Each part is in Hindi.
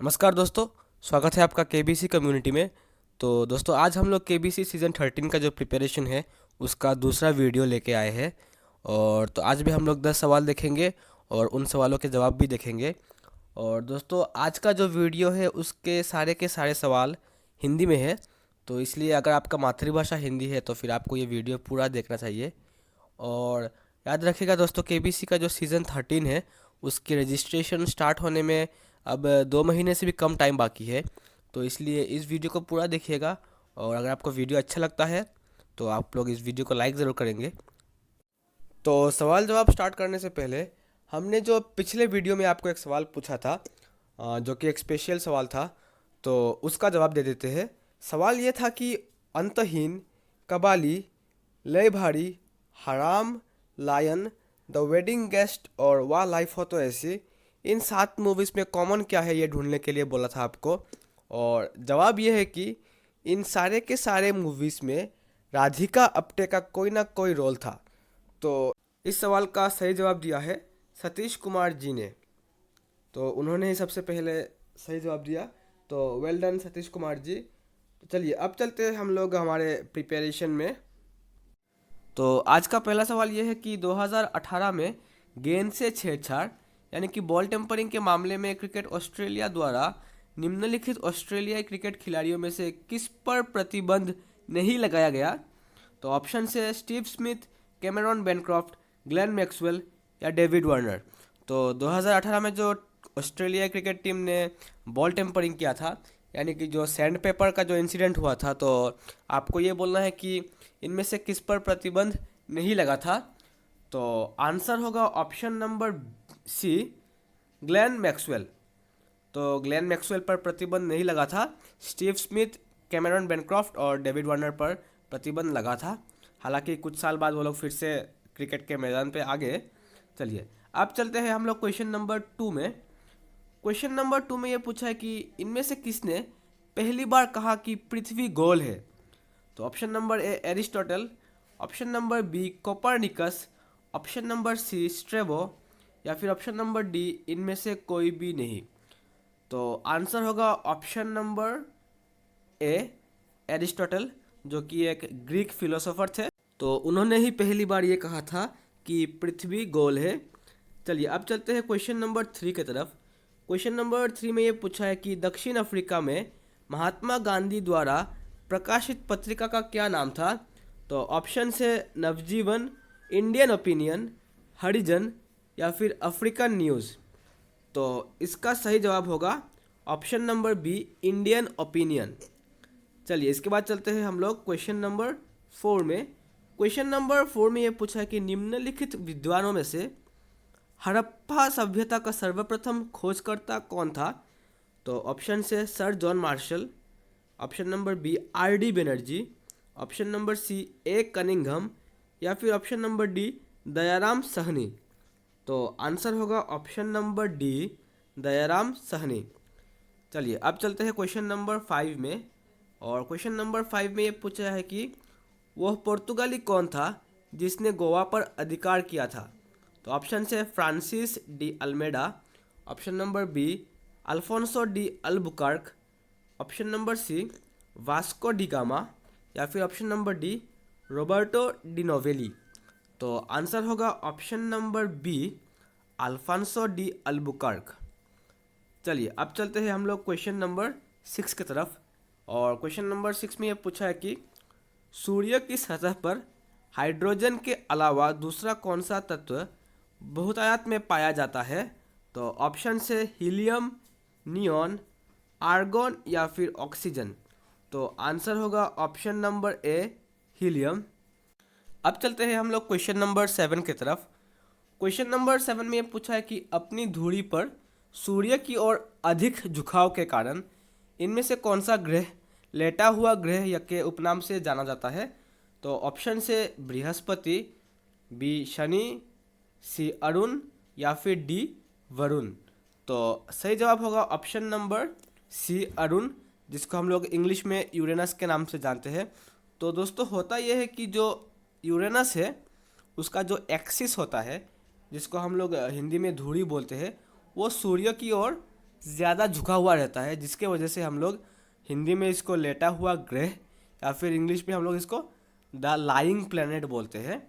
नमस्कार दोस्तों। स्वागत है आपका केबीसी कम्युनिटी में। तो दोस्तों, आज हम लोग केबीसी सीज़न 13 का जो प्रिपरेशन है उसका दूसरा वीडियो लेके आए हैं। और तो आज भी हम लोग 10 सवाल देखेंगे और उन सवालों के जवाब भी देखेंगे। और दोस्तों, आज का जो वीडियो है उसके सारे के सारे सवाल हिंदी में है। तो इसलिए अगर आपका मातृभाषा हिंदी है तो फिर आपको ये वीडियो पूरा देखना चाहिए। और याद रखिएगा दोस्तों, केबीसी का जो सीज़न 13 है उसकी रजिस्ट्रेशन स्टार्ट होने में अब 2 महीने से भी कम टाइम बाकी है। तो इसलिए इस वीडियो को पूरा देखिएगा। और अगर आपको वीडियो अच्छा लगता है तो आप लोग इस वीडियो को लाइक ज़रूर करेंगे। तो सवाल जवाब स्टार्ट करने से पहले हमने जो पिछले वीडियो में आपको एक सवाल पूछा था, जो कि एक स्पेशल सवाल था, तो उसका जवाब दे देते हैं। सवाल ये था कि अंतहीन, कबाली, लय भारी, हराम, लायन, द वेडिंग गेस्ट और वाह लाइफ हो तो ऐसी, इन 7 मूवीज़ में कॉमन क्या है ये ढूंढने के लिए बोला था आपको। और जवाब ये है कि इन सारे के सारे मूवीज़ में राधिका आप्टे का कोई ना कोई रोल था। तो इस सवाल का सही जवाब दिया है सतीश कुमार जी ने। तो उन्होंने ही सबसे पहले सही जवाब दिया। तो वेल डन सतीश कुमार जी। तो चलिए अब चलते हैं हम लोग हमारे प्रिपरेशन में। तो आज का पहला सवाल यह है कि 2018 में गेंद से छेड़छाड़ यानी कि बॉल टेम्परिंग के मामले में क्रिकेट ऑस्ट्रेलिया द्वारा निम्नलिखित ऑस्ट्रेलियाई क्रिकेट खिलाड़ियों में से किस पर प्रतिबंध नहीं लगाया गया। तो ऑप्शन है Steve Smith, Cameron Bancroft, Glenn Maxwell या डेविड वार्नर। तो 2018 में जो ऑस्ट्रेलिया क्रिकेट टीम ने बॉल टेम्परिंग किया था, यानी कि जो सैंड पेपर का जो इंसिडेंट हुआ था, तो आपको ये बोलना है कि इनमें से किस पर प्रतिबंध नहीं लगा था। तो आंसर होगा option number C, Glenn Maxwell. तो ग्लेन मैक्सवेल पर प्रतिबंध नहीं लगा था। स्टीव स्मिथ, कैमेरॉन बेनक्रॉफ्ट और डेविड वार्नर पर प्रतिबंध लगा था। हालांकि कुछ साल बाद वो लोग फिर से क्रिकेट के मैदान पे आ गए। चलिए अब चलते हैं हम लोग क्वेश्चन नंबर 2 में। क्वेश्चन नंबर 2 में ये पूछा है कि इनमें से किसने पहली बार कहा कि पृथ्वी गोल है। तो option number A Aristotle, option number B Copernicus, option number C Strabo या फिर ऑप्शन नंबर डी इनमें से कोई भी नहीं। तो आंसर होगा ऑप्शन नंबर ए एरिस्टोटल, जो कि एक ग्रीक फिलोसोफर थे। तो उन्होंने ही पहली बार ये कहा था कि पृथ्वी गोल है। चलिए अब चलते हैं क्वेश्चन नंबर 3 की तरफ। क्वेश्चन नंबर 3 में ये पूछा है कि दक्षिण अफ्रीका में महात्मा गांधी द्वारा प्रकाशित पत्रिका का क्या नाम था। तो ऑप्शन है नवजीवन, इंडियन ओपिनियन, हरिजन या फिर अफ्रीकन न्यूज़। तो इसका सही जवाब होगा option number B, Indian Opinion. चलिए इसके बाद चलते हैं हम लोग क्वेश्चन नंबर 4 में। क्वेश्चन नंबर 4 में ये पूछा है कि निम्नलिखित विद्वानों में से हड़प्पा सभ्यता का सर्वप्रथम खोजकर्ता कौन था। तो ऑप्शन से sir John Marshall, option number B R D Banerjee, option number C A Cunningham या फिर option number D Dayaram Sahni. तो आंसर होगा option number D Dayaram Sahni. चलिए अब चलते हैं क्वेश्चन नंबर 5 में। और क्वेश्चन नंबर 5 में ये पूछा है कि वह पुर्तगाली कौन था जिसने गोवा पर अधिकार किया था। तो ऑप्शन है Francis de Almeida, option number B Alfonso de Albuquerque, option number C Vasco da Gama या फिर option number D Roberto de Nobili. तो आंसर होगा option number B Alfonso de Albuquerque. चलिए अब चलते हैं हम लोग क्वेश्चन नंबर 6 की तरफ। और क्वेश्चन नंबर 6 में ये पूछा है कि सूर्य की सतह पर हाइड्रोजन के अलावा दूसरा कौन सा तत्व बहुतायत में पाया जाता है। तो ऑप्शन से हीलियम, नियॉन, आर्गॉन या फिर ऑक्सीजन। तो आंसर होगा ऑप्शन नंबर ए हीलियम। अब चलते हैं हम लोग क्वेश्चन नंबर 7 की तरफ। क्वेश्चन नंबर 7 में ये पूछा है कि अपनी धुरी पर सूर्य की ओर अधिक झुकाव के कारण इनमें से कौन सा ग्रह लेटा हुआ ग्रह या के उपनाम से जाना जाता है। तो ऑप्शन से बृहस्पति, बी शनि, सी अरुण या फिर डी वरुण। तो सही जवाब होगा ऑप्शन नंबर सी अरुण, जिसको हम लोग इंग्लिश में यूरेनस के नाम से जानते हैं। तो दोस्तों होता यह है कि जो यूरेनस है उसका जो एक्सिस होता है, जिसको हम लोग हिंदी में धुरी बोलते हैं, वो सूर्य की ओर ज़्यादा झुका हुआ रहता है, जिसके वजह से हम लोग हिंदी में इसको लेटा हुआ ग्रह या फिर इंग्लिश में हम लोग इसको द लाइंग प्लेनेट बोलते हैं।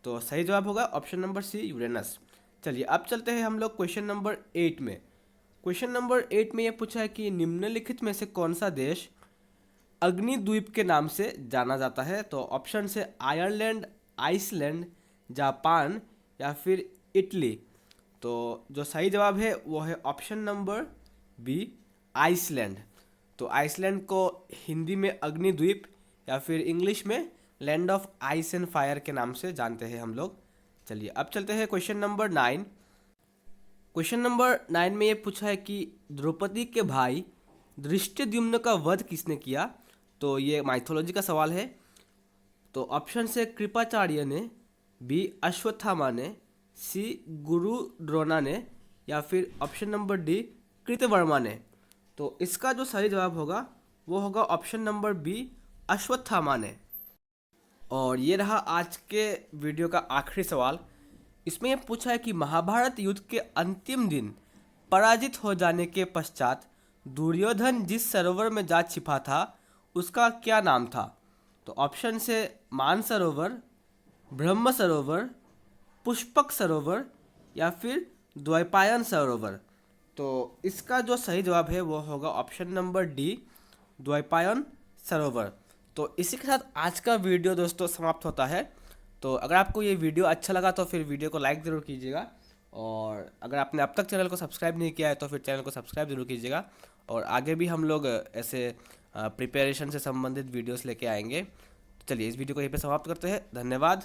तो सही जवाब होगा ऑप्शन नंबर सी, यूरेनस। चलिए अब चलते हैं हम लोग क्वेश्चन नंबर 8 में। क्वेश्चन नंबर 8 में ये पूछा है कि निम्नलिखित में से कौन सा देश अग्निद्वीप के नाम से जाना जाता है। तो ऑप्शन से आयरलैंड, आइसलैंड, जापान या फिर इटली। तो जो सही जवाब है वो है ऑप्शन नंबर बी, आइसलैंड। तो आइसलैंड को हिंदी में अग्निद्वीप या फिर इंग्लिश में land of ice and fire के नाम से जानते हैं हम लोग। चलिए अब चलते हैं क्वेश्चन नंबर 9। क्वेश्चन नंबर 9 में ये पूछा है कि द्रौपदी के भाई धृष्टद्युम्न का वध किसने किया। तो ये माइथोलॉजी का सवाल है। तो ऑप्शन से कृपाचार्य ने, बी अश्वत्थामा ने, सी गुरु द्रोणा ने या फिर ऑप्शन नंबर डी कृतवर्मा ने। तो इसका जो सही जवाब होगा वो होगा ऑप्शन नंबर बी, अश्वत्थामा ने। और ये रहा आज के वीडियो का आखिरी सवाल। इसमें यह पूछा है कि महाभारत युद्ध के अंतिम दिन पराजित हो जाने के पश्चात दुर्योधन जिस सरोवर में जा छिपा था उसका क्या नाम था। तो ऑप्शन से मानसरोवर, ब्रह्म सरोवर, पुष्पक सरोवर या फिर द्वैपायन सरोवर। तो इसका जो सही जवाब है वो होगा ऑप्शन नंबर डी, द्वैपायन सरोवर। तो इसी के साथ आज का वीडियो दोस्तों समाप्त होता है। तो अगर आपको ये वीडियो अच्छा लगा तो फिर वीडियो को लाइक ज़रूर कीजिएगा, और अगर आपने अब तक चैनल को सब्सक्राइब नहीं किया है तो फिर चैनल को सब्सक्राइब जरूर कीजिएगा। और आगे भी हम लोग ऐसे प्रिपरेशन से संबंधित वीडियोस लेके आएंगे। तो चलिए इस वीडियो को यहीं पे समाप्त करते हैं। धन्यवाद।